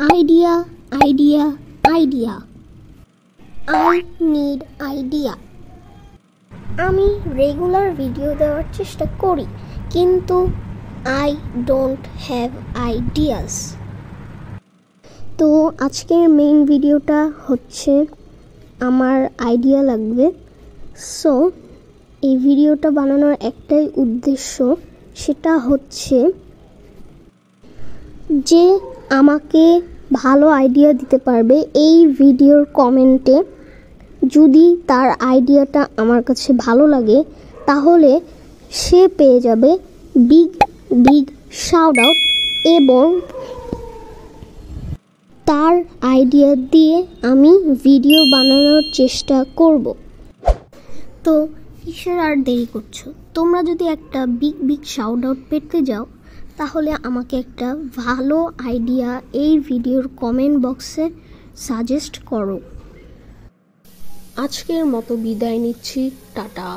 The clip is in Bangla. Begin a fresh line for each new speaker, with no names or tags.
Idea idea idea I need idea. আমি রেগুলার ভিডিও দেওয়ার চেষ্টা করি, কিন্তু আই ডোন্ট হ্যাভ আইডিয়াস। তো আজকের মেইন ভিডিওটা হচ্ছে আমার আইডিয়া লাগবে। সো এই ভিডিওটা বানানোর একটাই উদ্দেশ্য, সেটা হচ্ছে যে আমাকে ভালো আইডিয়া দিতে পারবে এই ভিডিওর কমেন্টে। যদি তার আইডিয়াটা আমার কাছে ভালো লাগে তাহলে সে পেয়ে যাবে বিগ বিগ শাউট আউট, এবং তার আইডিয়া দিয়ে আমি ভিডিও বানানোর চেষ্টা করব। তো কিসের আর দেরি করছো? তোমরা যদি একটা বিগ বিগ শাউট আউট পেতে যাও তাহলে আমাকে একটা ভালো আইডিয়া এই ভিডিওর কমেন্ট বক্সে সাজেস্ট করো।
আজকের মতো বিদায় নিচ্ছি, টাটা।